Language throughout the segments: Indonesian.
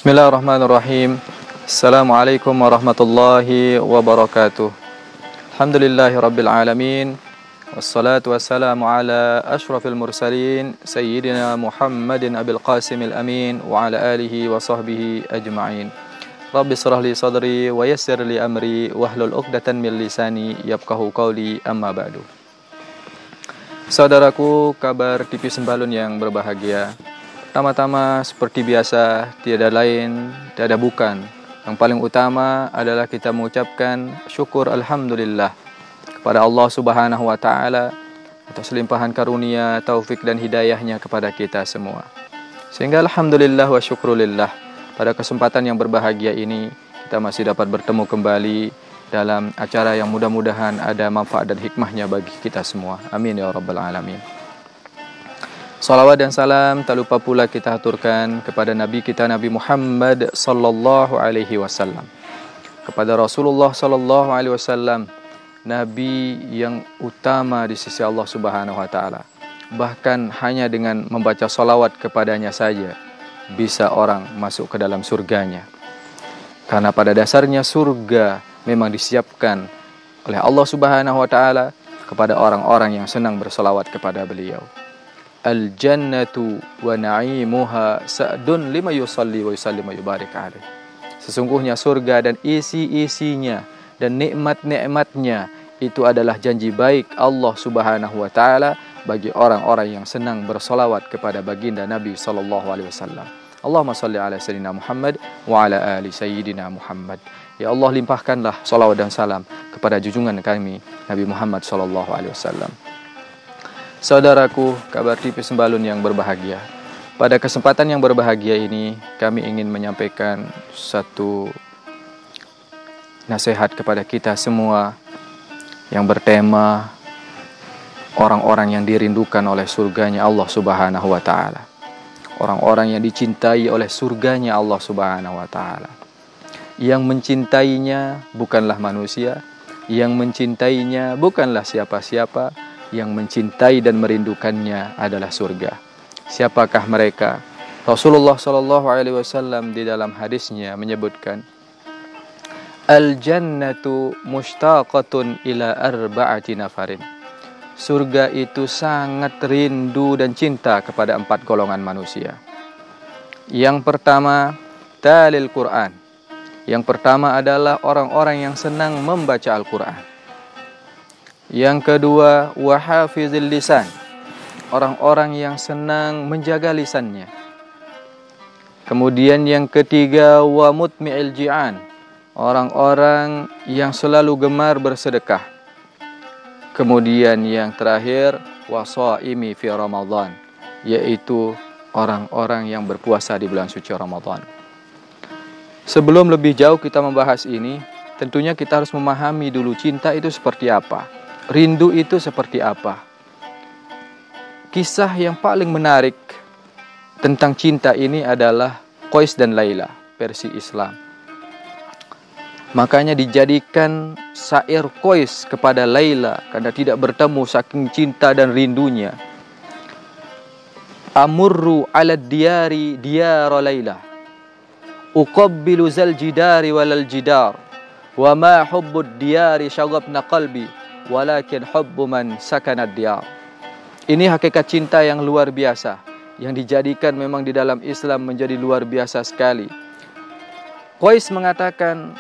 Bismillahirrahmanirrahim. Assalamualaikum warahmatullahi wabarakatuh. Alhamdulillahi rabbil alamin. Wassalatu wassalamu ala ashrafil mursalin Sayyidina Muhammadin abil qasimil amin wa ala alihi wa sahbihi ajma'in. Rabbi shrah li sadri wa yassir li amri wahlul 'uqdatan min lisani yafqahu qawli, amma ba'du. Saudaraku, kabar TV Sembalun yang berbahagia. Pertama-tama seperti biasa, tiada lain, tiada bukan. Yang paling utama adalah kita mengucapkan syukur alhamdulillah kepada Allah Subhanahu wa taala atas limpahan karunia, taufik dan hidayahnya kepada kita semua. Sehingga alhamdulillah wa syukrulillah, pada kesempatan yang berbahagia ini kita masih dapat bertemu kembali dalam acara yang mudah-mudahan ada manfaat dan hikmahnya bagi kita semua. Amin ya rabbal alamin. Salawat dan salam tak lupa pula kita aturkan kepada Nabi kita Nabi Muhammad sallallahu alaihi wasallam, kepada Rasulullah sallallahu alaihi wasallam, Nabi yang utama di sisi Allah Subhanahu wa taala. Bahkan hanya dengan membaca salawat kepadanya saja bisa orang masuk ke dalam surganya. Karena pada dasarnya surga memang disiapkan oleh Allah Subhanahu wa taala kepada orang-orang yang senang bersalawat kepada beliau. Al-jannatu wa na'imuha sa'dun lima yusalli wa yusallim wa yubarik alaih. Sesungguhnya surga dan isi-isinya dan nikmat-nikmatnya itu adalah janji baik Allah Subhanahu wa taala bagi orang-orang yang senang bersolawat kepada baginda Nabi sallallahu alaihi wasallam. Allahumma salli ala sayyidina Muhammad wa ala ali sayyidina Muhammad. Ya Allah, limpahkanlah salawat dan salam kepada junjungan kami Nabi Muhammad sallallahu alaihi wasallam. Saudaraku, kabar TV Sembalun yang berbahagia. Pada kesempatan yang berbahagia ini, kami ingin menyampaikan satu nasihat kepada kita semua yang bertema orang-orang yang dirindukan oleh surganya Allah Subhanahu wa taala. Orang-orang yang dicintai oleh surganya Allah Subhanahu wa taala. Yang mencintainya bukanlah manusia, yang mencintainya bukanlah siapa-siapa. Yang mencintai dan merindukannya adalah surga. Siapakah mereka? Rasulullah sallallahu alaihi wasallam di dalam hadisnya menyebutkan, Al-jannatu mushtaqatun ila arba'ati nafarin. Surga itu sangat rindu dan cinta kepada 4 golongan manusia. Yang pertama, talil Quran. Yang pertama adalah orang-orang yang senang membaca Al-Quran. Yang kedua, wahafizil lisan, orang-orang yang senang menjaga lisannya. Kemudian yang ketiga, wa mutmi'il ji'an, orang-orang yang selalu gemar bersedekah. Kemudian yang terakhir, wasaimi fi Ramadan, yaitu orang-orang yang berpuasa di bulan suci Ramadan. Sebelum lebih jauh kita membahas ini, tentunya kita harus memahami dulu cinta itu seperti apa. Rindu itu seperti apa? Kisah yang paling menarik tentang cinta ini adalah Qais dan Laila, versi Islam. Makanya dijadikan syair Qais kepada Laila karena tidak bertemu saking cinta dan rindunya. Amurru ala diyari diyara Laila, uqabbilu zal jidari walal jidar, wa ma hubbud diyari syaghabna qalbi, walakin hubbu man sakanad diyar. Ini hakikat cinta yang luar biasa, yang dijadikan memang di dalam Islam menjadi luar biasa sekali. Qais mengatakan,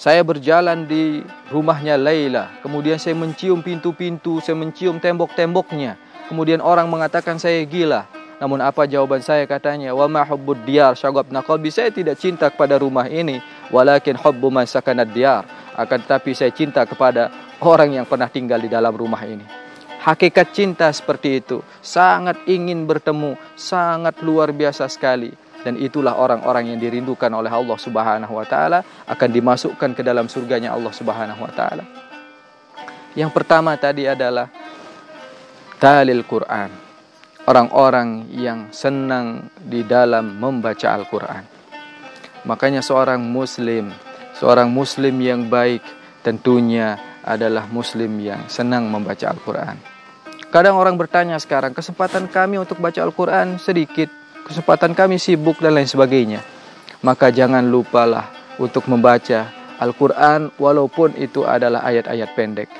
saya berjalan di rumahnya Laila, kemudian saya mencium pintu-pintu, saya mencium tembok-temboknya. Kemudian orang mengatakan saya gila. Namun apa jawaban saya? Katanya, wa ma hubbud diyar syaghabna qalbi, saya tidak cinta kepada rumah ini, walakin hubbu man sakanad diyar, akan tetapi saya cinta kepada orang yang pernah tinggal di dalam rumah ini. Hakikat cinta seperti itu, sangat ingin bertemu, sangat luar biasa sekali. Dan itulah orang-orang yang dirindukan oleh Allah Subhanahu wa taala, akan dimasukkan ke dalam surganya Allah Subhanahu wa taala. Yang pertama tadi adalah talil Quran, orang-orang yang senang di dalam membaca Al-Quran. Makanya seorang muslim yang baik tentunya adalah muslim yang senang membaca Al-Quran. Kadang orang bertanya sekarang, kesempatan kami untuk baca Al-Quran sedikit, kesempatan kami sibuk dan lain sebagainya. maka jangan lupalah untuk membaca Al-Quran walaupun itu adalah ayat-ayat pendek.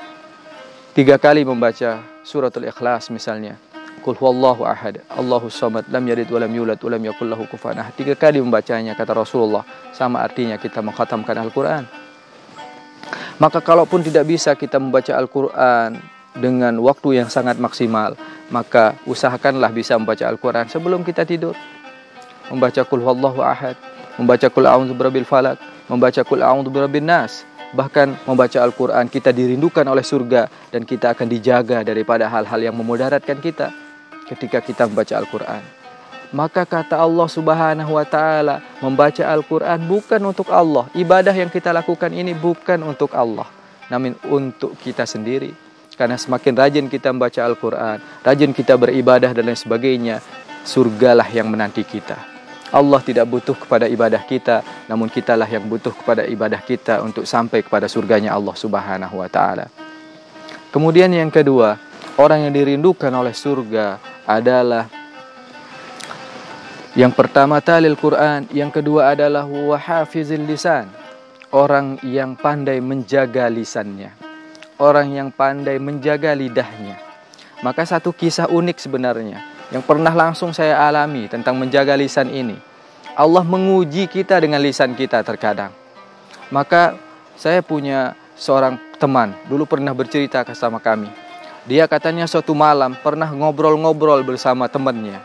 3 kali membaca suratul Ikhlas misalnya. Qul huwallahu ahad, Allahus samad, lam yalid walam yulad walam yakul lahu kufuwan ahad. 3 kali membacanya, kata Rasulullah, sama artinya kita mengkhatamkan Al-Quran. Maka kalaupun tidak bisa kita membaca Al-Quran dengan waktu yang sangat maksimal, maka usahakanlah bisa membaca Al-Quran sebelum kita tidur. Membaca Qul huwallahu ahad, membaca Qul a'udzu birabbil falaq, membaca Qul a'udzu birabbin nas. Bahkan membaca Al-Quran kita dirindukan oleh surga dan kita akan dijaga daripada hal-hal yang memudaratkan kita ketika kita membaca Al-Quran. Maka kata Allah Subhanahu wa ta'ala, membaca Al-Quran bukan untuk Allah. Ibadah yang kita lakukan ini bukan untuk Allah, namun untuk kita sendiri. Karena semakin rajin kita membaca Al-Quran, rajin kita beribadah dan lain sebagainya, surgalah yang menanti kita. Allah tidak butuh kepada ibadah kita, namun kitalah yang butuh kepada ibadah kita untuk sampai kepada surganya Allah Subhanahu wa ta'ala. Kemudian yang kedua, orang yang dirindukan oleh surga adalah yang pertama talil Quran, yang kedua adalah wahafizil lisan, orang yang pandai menjaga lisannya, orang yang pandai menjaga lidahnya. Maka satu kisah unik sebenarnya yang pernah langsung saya alami tentang menjaga lisan ini. Allah menguji kita dengan lisan kita terkadang. Maka saya punya seorang teman dulu pernah bercerita sama kami. Dia katanya suatu malam pernah ngobrol-ngobrol bersama temannya.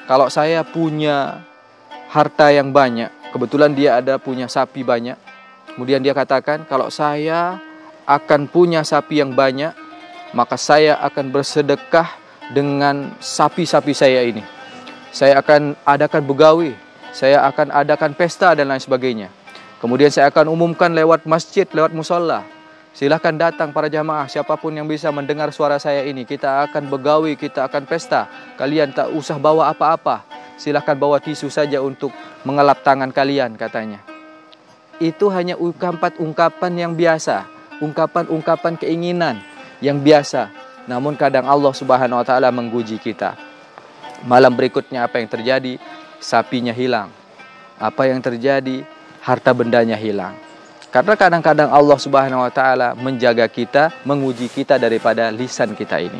Kalau saya punya harta yang banyak, kebetulan dia ada punya sapi banyak. Kemudian dia katakan, kalau saya akan punya sapi yang banyak, maka saya akan bersedekah dengan sapi-sapi saya ini. Saya akan adakan begawi, saya akan adakan pesta dan lain sebagainya. Kemudian saya akan umumkan lewat masjid, lewat musola. Silahkan datang para jamaah, siapapun yang bisa mendengar suara saya ini. Kita akan begawi, kita akan pesta. Kalian tak usah bawa apa-apa, silahkan bawa tisu saja untuk mengelap tangan kalian, katanya. Itu hanya ungkapan yang biasa, ungkapan keinginan yang biasa. Namun kadang Allah Subhanahu wa ta'ala menguji kita. Malam berikutnya apa yang terjadi? Sapinya hilang. Apa yang terjadi? Harta bendanya hilang. Karena kadang-kadang Allah Subhanahu wa ta'ala menjaga kita, menguji kita daripada lisan kita ini.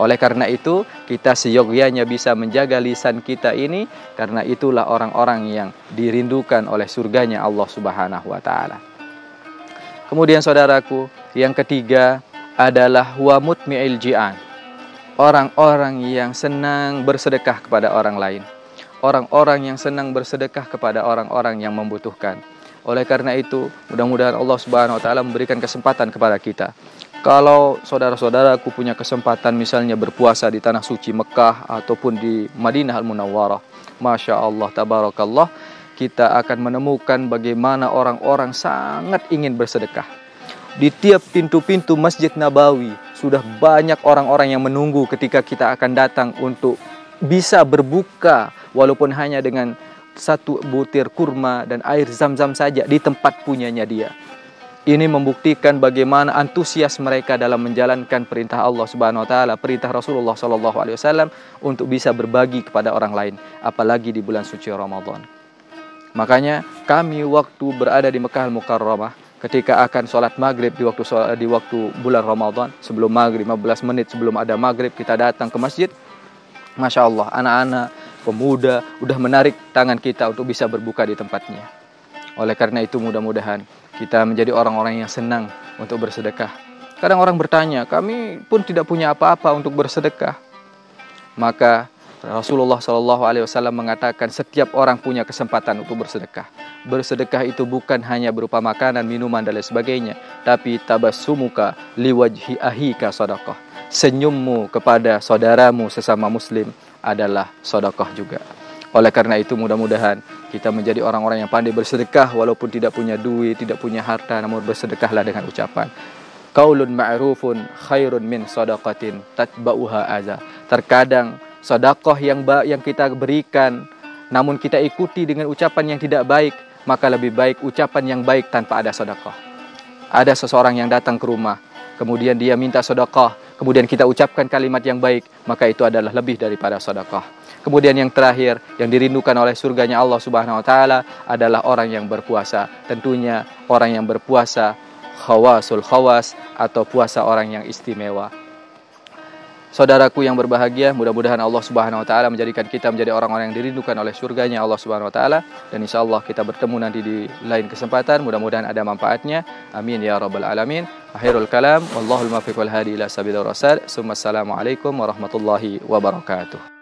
Oleh karena itu, kita seyogyanya bisa menjaga lisan kita ini, karena itulah orang-orang yang dirindukan oleh surganya Allah Subhanahu wa ta'ala. Kemudian saudaraku, yang ketiga adalah wa mutmi'il ji'an. Orang-orang yang senang bersedekah kepada orang lain. Orang-orang yang senang bersedekah kepada orang-orang yang membutuhkan. Oleh karena itu, mudah-mudahan Allah Subhanahu wa ta'ala memberikan kesempatan kepada kita. Kalau saudara-saudaraku punya kesempatan misalnya berpuasa di tanah suci Mekah ataupun di Madinah Al-Munawwarah, Masya Allah, tabarakallah, kita akan menemukan bagaimana orang-orang sangat ingin bersedekah. Di tiap pintu-pintu Masjid Nabawi sudah banyak orang-orang yang menunggu ketika kita akan datang untuk bisa berbuka, walaupun hanya dengan 1 butir kurma dan air zam-zam saja di tempat punyanya dia. Ini membuktikan bagaimana antusias mereka dalam menjalankan perintah Allah Subhanahu wa ta'ala, perintah Rasulullah SAW untuk bisa berbagi kepada orang lain, apalagi di bulan suci Ramadan. Makanya kami waktu berada di Mekah Al-Mukarramah, ketika akan sholat maghrib di waktu bulan Ramadan, sebelum maghrib 15 menit sebelum ada maghrib, kita datang ke masjid. Masya Allah, anak-anak, pemuda udah menarik tangan kita untuk bisa berbuka di tempatnya. Oleh karena itu mudah-mudahan kita menjadi orang-orang yang senang untuk bersedekah. Kadang orang bertanya, kami pun tidak punya apa-apa untuk bersedekah. Maka Rasulullah SAW mengatakan setiap orang punya kesempatan untuk bersedekah. Bersedekah itu bukan hanya berupa makanan, minuman dan lain sebagainya, tapi tabassumuka liwajhi ahika sadaqah. Senyummu kepada saudaramu sesama muslim adalah sedekah juga. Oleh karena itu mudah-mudahan kita menjadi orang-orang yang pandai bersedekah walaupun tidak punya duit, tidak punya harta, namun bersedekahlah dengan ucapan. Qaulun ma'rufun khairun min shadaqatin tatba'uha adza. Terkadang sedekah yang kita berikan namun kita ikuti dengan ucapan yang tidak baik, maka lebih baik ucapan yang baik tanpa ada sedekah. Ada seseorang yang datang ke rumah, kemudian dia minta sedekah, kemudian kita ucapkan kalimat yang baik, maka itu adalah lebih daripada sedekah. Kemudian yang terakhir, yang dirindukan oleh surganya Allah Subhanahu wa taala adalah orang yang berpuasa. Tentunya orang yang berpuasa khawasul khawas, atau puasa orang yang istimewa. Saudaraku yang berbahagia, mudah-mudahan Allah Subhanahu wa taala menjadikan kita menjadi orang-orang yang dirindukan oleh surganya Allah Subhanahu wa taala, dan insyaallah kita bertemu nanti di lain kesempatan. Mudah-mudahan ada manfaatnya. Amin ya rabbal alamin. Akhirul kalam, wallahul muwaffiq wal hadi ila sabilir rasyad. Assalamualaikum warahmatullahi wabarakatuh.